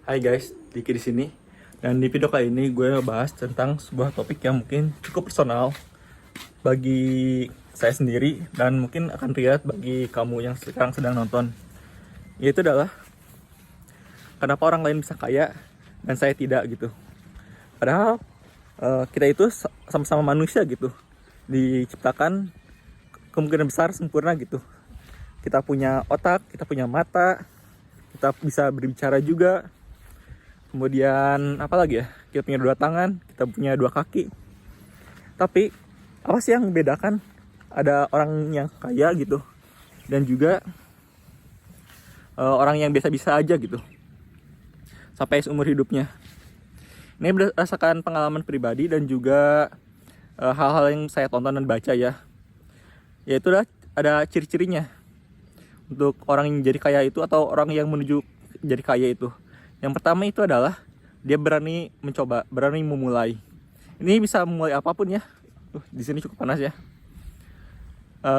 Hai guys, Diki di sini. Dan di video kali ini gue bahas tentang sebuah topik yang mungkin cukup personal bagi saya sendiri dan mungkin akan relate bagi kamu yang sekarang sedang nonton. Yaitu adalah kenapa orang lain bisa kaya dan saya tidak gitu. Padahal kita itu sama-sama manusia gitu. Diciptakan kemungkinan besar sempurna gitu. Kita punya otak, kita punya mata, kita bisa berbicara juga. Kemudian apa lagi ya? Kita punya 2 tangan, kita punya 2 kaki. Tapi apa sih yang membedakan ada orang yang kaya gitu dan juga orang yang biasa-biasa aja gitu sampai seumur hidupnya? Ini berdasarkan pengalaman pribadi dan juga hal-hal yang saya tonton dan baca ya. Yaitu ada ciri-cirinya untuk orang yang jadi kaya itu atau orang yang menuju jadi kaya itu. Yang pertama itu adalah dia berani mencoba, berani memulai. Ini bisa memulai apapun ya. Di sini cukup panas ya.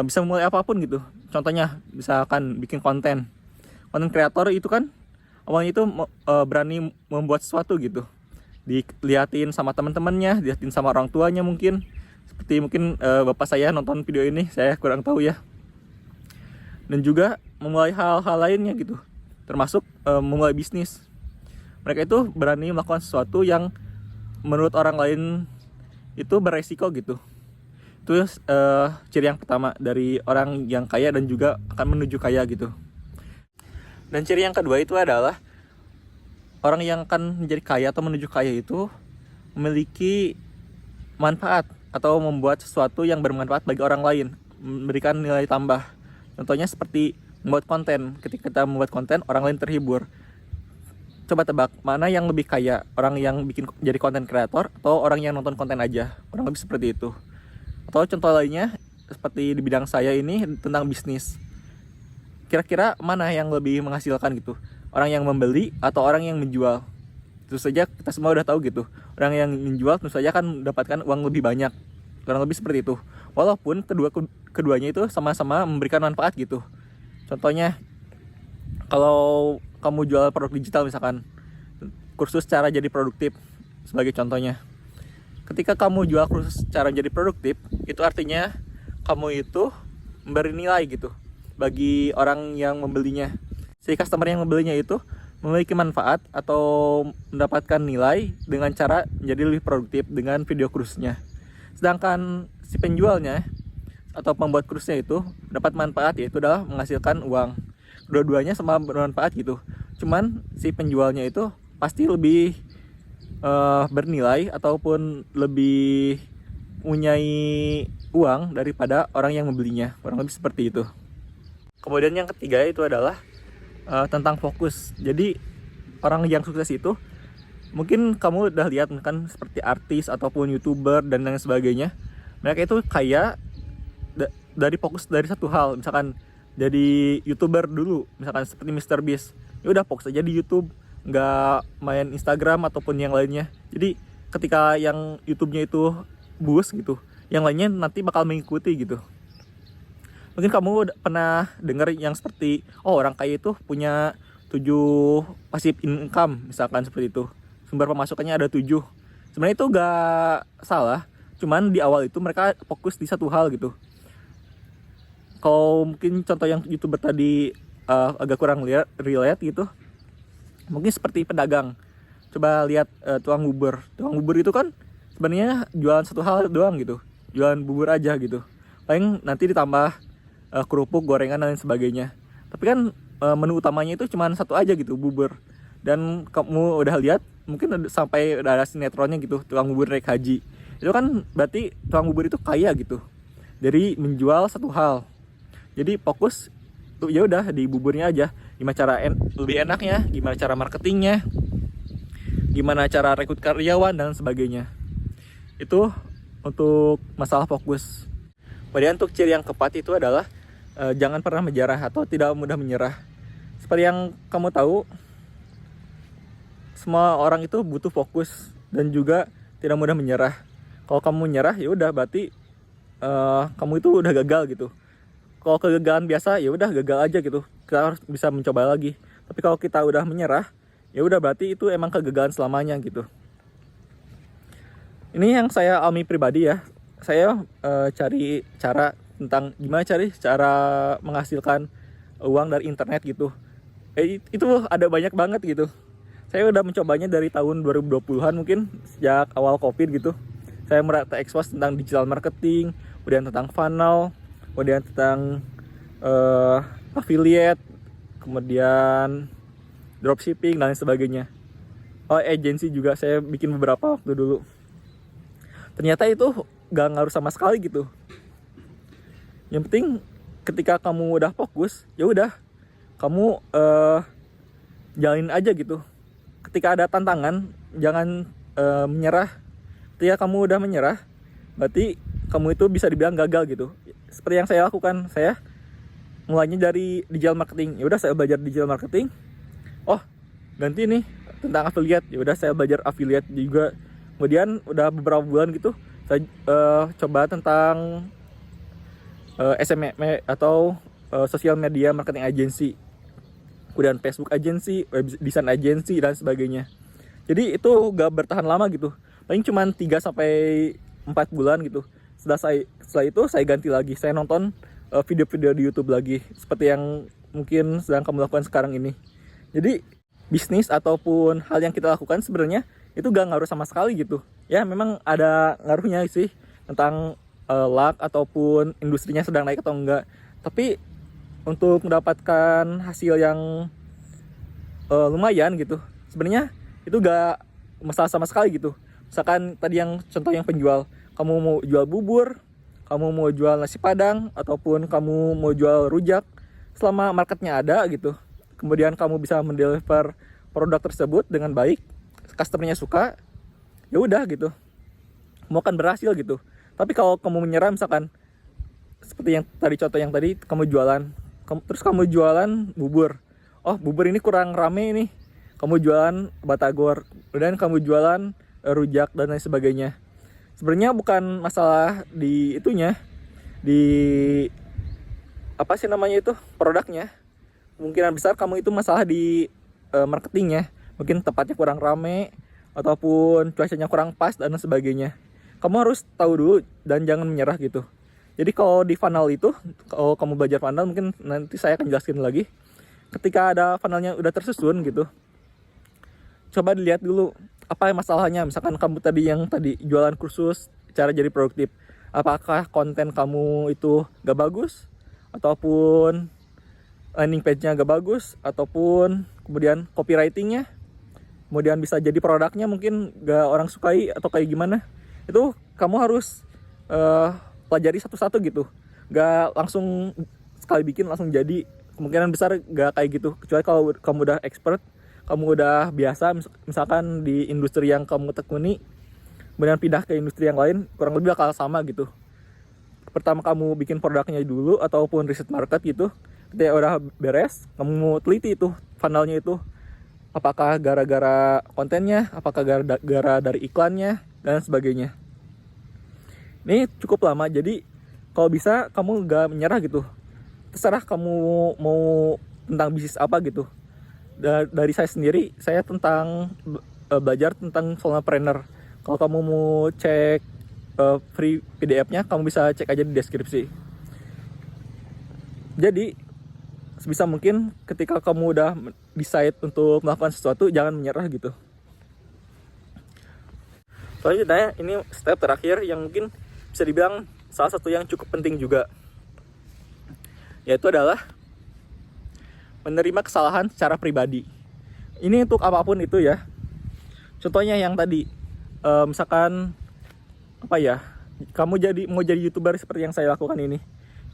Bisa memulai apapun gitu. Contohnya misalkan bikin konten. Konten kreator itu kan awalnya itu berani membuat sesuatu gitu. Dilihatin sama teman-temannya, dilihatin sama orang tuanya mungkin. Seperti mungkin bapak saya nonton video ini, saya kurang tahu ya. Dan juga memulai hal-hal lainnya gitu. Termasuk memulai bisnis. Mereka itu berani melakukan sesuatu yang menurut orang lain itu beresiko gitu. Itu ciri yang pertama dari orang yang kaya dan juga akan menuju kaya gitu. Dan ciri yang kedua itu adalah orang yang akan menjadi kaya atau menuju kaya itu memiliki manfaat atau membuat sesuatu yang bermanfaat bagi orang lain, memberikan nilai tambah. Contohnya seperti membuat konten. Ketika kita membuat konten, orang lain terhibur. Coba tebak, mana yang lebih kaya? Orang yang bikin jadi konten kreator atau orang yang nonton konten aja? Kurang lebih seperti itu. Atau contoh lainnya, seperti di bidang saya ini tentang bisnis. Kira-kira mana yang lebih menghasilkan gitu? Orang yang membeli atau orang yang menjual? Tentu saja kita semua udah tahu gitu. Orang yang menjual tentu saja akan mendapatkan uang lebih banyak. Kurang lebih seperti itu. Walaupun keduanya itu sama-sama memberikan manfaat gitu. Contohnya, kalau kamu jual produk digital misalkan, kursus cara jadi produktif sebagai contohnya. Ketika kamu jual kursus cara jadi produktif, itu artinya kamu itu memberi nilai gitu bagi orang yang membelinya. Si customer yang membelinya itu memiliki manfaat atau mendapatkan nilai dengan cara menjadi lebih produktif dengan video kursusnya. Sedangkan si penjualnya atau pembuat kursusnya itu dapat manfaat, yaitu adalah menghasilkan uang. Dua-duanya sama bermanfaat gitu. Cuman si penjualnya itu pasti lebih bernilai ataupun lebih punyai uang daripada orang yang membelinya. Kurang lebih seperti itu. Kemudian yang ketiga itu adalah tentang fokus. Jadi orang yang sukses itu mungkin kamu udah lihat kan, seperti artis ataupun YouTuber dan lain sebagainya. Mereka itu kaya dari fokus dari satu hal. Misalkan jadi YouTuber dulu, misalkan seperti MrBeast. Ya udah fokus aja di YouTube, nggak main Instagram ataupun yang lainnya. Jadi ketika yang YouTube-nya itu boost gitu, yang lainnya nanti bakal mengikuti gitu. Mungkin kamu pernah dengar yang seperti orang kaya itu punya 7 passive income misalkan seperti itu. Sumber pemasukannya ada 7. Sebenarnya itu nggak salah, cuman di awal itu mereka fokus di satu hal gitu. Kalau mungkin contoh yang YouTuber tadi agak kurang relate gitu, mungkin seperti pedagang. Coba lihat tukang bubur. Tukang bubur itu kan sebenarnya jualan satu hal doang gitu, jualan bubur aja gitu. Paling nanti ditambah kerupuk, gorengan dan lain sebagainya. Tapi kan menu utamanya itu cuma satu aja gitu, bubur. Dan kamu udah lihat mungkin sampai udah ada sinetronnya gitu, tukang bubur naik haji. Itu kan berarti tukang bubur itu kaya gitu dari menjual satu hal. Jadi fokus tuh ya udah di buburnya aja. Gimana cara lebih enaknya, gimana cara marketingnya, gimana cara rekrut karyawan dan sebagainya. Itu untuk masalah fokus. Kemudian untuk ciri yang keempat itu adalah jangan pernah menyerah atau tidak mudah menyerah. Seperti yang kamu tahu, semua orang itu butuh fokus dan juga tidak mudah menyerah. Kalau kamu menyerah ya udah berarti kamu itu udah gagal gitu. Kalau kegagalan biasa ya udah gagal aja gitu, kita harus bisa mencoba lagi. Tapi kalau kita udah menyerah ya udah berarti itu emang kegagalan selamanya gitu. Ini yang saya alami pribadi ya. Saya cari cara tentang gimana cara menghasilkan uang dari internet gitu. Itu ada banyak banget gitu. Saya udah mencobanya dari tahun 2020-an mungkin, sejak awal Covid gitu. Saya merata expose tentang digital marketing, kemudian tentang funnel, kemudian tentang affiliate, kemudian dropshipping dan lain sebagainya. Oh, agency juga saya bikin beberapa waktu dulu. Ternyata itu gak ngaruh sama sekali gitu. Yang penting ketika kamu udah fokus, ya udah kamu jalanin aja gitu. Ketika ada tantangan, jangan menyerah. Ketika kamu udah menyerah, berarti kamu itu bisa dibilang gagal gitu. Seperti yang saya lakukan, saya mulainya dari digital marketing. Ya udah saya belajar digital marketing. Oh, ganti nih tentang affiliate. Ya udah saya belajar affiliate juga. Kemudian udah beberapa bulan gitu, saya coba tentang SMM atau social media marketing agency, kemudian Facebook agency, web design agency dan sebagainya. Jadi itu gak bertahan lama gitu, paling cuma 3-4 bulan gitu. Setelah itu saya ganti lagi, saya nonton video-video di YouTube lagi, seperti yang mungkin sedang kamu lakukan sekarang ini. Jadi bisnis ataupun hal yang kita lakukan sebenarnya itu gak ngaruh sama sekali gitu. Ya memang ada ngaruhnya sih tentang luck ataupun industrinya sedang naik atau enggak. Tapi untuk mendapatkan hasil yang lumayan gitu, sebenarnya itu gak masalah sama sekali gitu. Misalkan tadi yang contoh yang penjual, kamu mau jual bubur, kamu mau jual nasi padang, ataupun kamu mau jual rujak, selama marketnya ada gitu, kemudian kamu bisa mendeliver produk tersebut dengan baik, customernya suka, ya udah gitu, kamu akan berhasil gitu. Tapi kalau kamu menyerah, misalkan seperti yang tadi contoh yang tadi, kamu jualan, terus kamu jualan bubur, oh bubur ini kurang rame nih, kamu jualan batagor, kemudian kamu jualan rujak dan lain sebagainya. Sebenarnya bukan masalah di itunya, di apa sih namanya itu, produknya. Kemungkinan besar kamu itu masalah di marketingnya, mungkin tempatnya kurang rame ataupun cuacanya kurang pas dan sebagainya. Kamu harus tahu dulu dan jangan menyerah gitu. Jadi kalau di funnel itu, kalau kamu belajar funnel, mungkin nanti saya akan jelaskan lagi. Ketika ada funnelnya udah tersusun gitu, coba dilihat dulu apa masalahnya. Misalkan kamu tadi jualan kursus cara jadi produktif, apakah konten kamu itu gak bagus, ataupun landing page-nya gak bagus, ataupun kemudian copywriting-nya, kemudian bisa jadi produknya mungkin gak orang sukai atau kayak gimana. Itu kamu harus pelajari satu-satu gitu, gak langsung sekali bikin langsung jadi. Kemungkinan besar gak kayak gitu, kecuali kalau kamu udah expert, kamu udah biasa, misalkan di industri yang kamu tekuni, kemudian pindah ke industri yang lain, kurang lebih bakal sama gitu. Pertama kamu bikin produknya dulu, ataupun riset market gitu. Ketika udah beres, kamu teliti itu funnelnya itu, apakah gara-gara kontennya, apakah gara-gara dari iklannya, dan sebagainya. Ini cukup lama, jadi kalau bisa kamu gak menyerah gitu. Terserah kamu mau tentang bisnis apa gitu. Dari saya sendiri, saya belajar tentang solopreneur. Kalau kamu mau cek free PDF-nya, kamu bisa cek aja di deskripsi. Jadi sebisa mungkin ketika kamu udah decide untuk melakukan sesuatu, jangan menyerah gitu. Selanjutnya, ini step terakhir yang mungkin bisa dibilang salah satu yang cukup penting juga, yaitu adalah menerima kesalahan secara pribadi. Ini untuk apapun itu ya. Contohnya yang tadi, misalkan apa ya, kamu mau jadi YouTuber seperti yang saya lakukan ini.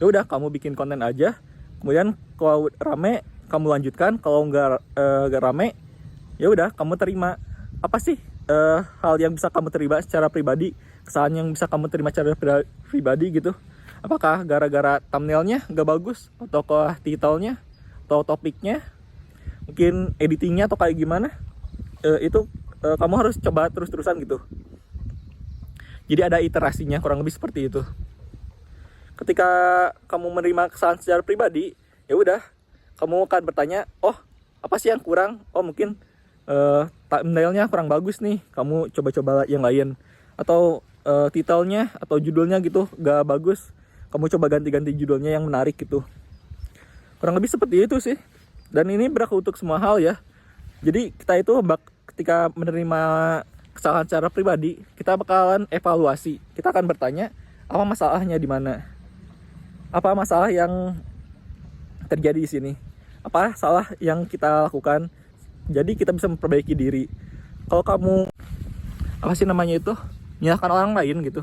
Ya udah, kamu bikin konten aja. Kemudian kalau rame, kamu lanjutkan. Kalau nggak rame, ya udah, kamu terima. Apa sih hal yang bisa kamu terima secara pribadi? Kesalahan yang bisa kamu terima secara pribadi gitu? Apakah gara-gara thumbnailnya nggak bagus, atau title-nya, atau topiknya, mungkin editingnya atau kayak gimana? Itu kamu harus coba terus-terusan gitu. Jadi ada iterasinya, kurang lebih seperti itu. Ketika kamu menerima kesalahan secara pribadi, ya udah, kamu akan bertanya, oh apa sih yang kurang? Oh mungkin thumbnailnya kurang bagus nih, kamu coba-coba yang lain. Atau titelnya atau judulnya gitu gak bagus, kamu coba ganti-ganti judulnya yang menarik gitu. Kurang lebih seperti itu sih. Dan ini berlaku untuk semua hal ya. Jadi kita itu ketika menerima kesalahan secara pribadi, kita bakalan evaluasi. Kita akan bertanya, apa masalahnya di mana? Apa masalah yang terjadi di sini? Apa salah yang kita lakukan? Jadi kita bisa memperbaiki diri. Kalau kamu menyalahkan orang lain gitu,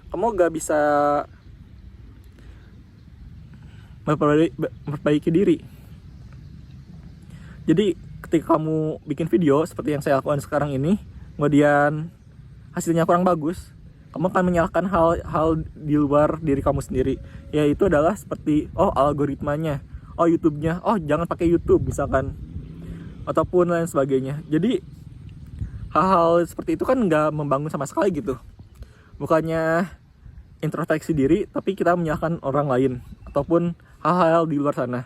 kamu gak bisa memperbaiki diri. Jadi ketika kamu bikin video seperti yang saya lakukan sekarang ini, kemudian hasilnya kurang bagus, kamu akan menyalahkan hal-hal di luar diri kamu sendiri. Yaitu adalah seperti algoritmanya, YouTube-nya, jangan pakai YouTube misalkan, ataupun lain sebagainya. Jadi hal-hal seperti itu kan nggak membangun sama sekali gitu. Bukannya introspeksi diri, tapi kita menyalahkan orang lain ataupun hal-hal di luar sana.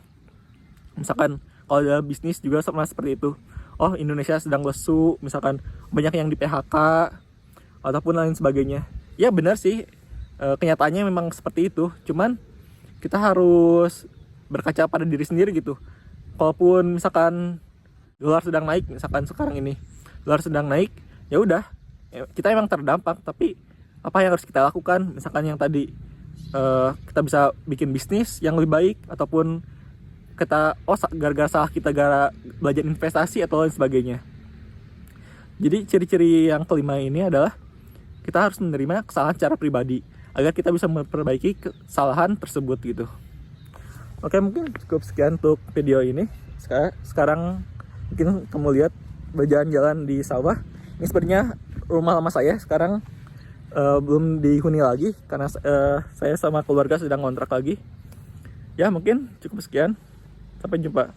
Misalkan kalau dalam bisnis juga sama seperti itu. Indonesia sedang lesu, misalkan banyak yang di PHK ataupun lain sebagainya. Ya benar sih, kenyataannya memang seperti itu. Cuman kita harus berkaca pada diri sendiri gitu. Kalaupun misalkan dolar sedang naik, misalkan sekarang ini dolar sedang naik, ya udah, kita emang terdampak. Tapi apa yang harus kita lakukan? Misalkan yang tadi, kita bisa bikin bisnis yang lebih baik, ataupun kita gara-gara salah kita gara belajar investasi atau lain sebagainya. Jadi ciri-ciri yang kelima ini adalah kita harus menerima kesalahan secara pribadi agar kita bisa memperbaiki kesalahan tersebut gitu. Oke, mungkin cukup sekian untuk video ini. Sekarang mungkin kamu lihat berjalan-jalan di sawah. Ini sebenarnya rumah lama saya sekarang belum dihuni lagi karena saya sama keluarga sedang ngontrak lagi. Ya mungkin cukup sekian. Sampai jumpa.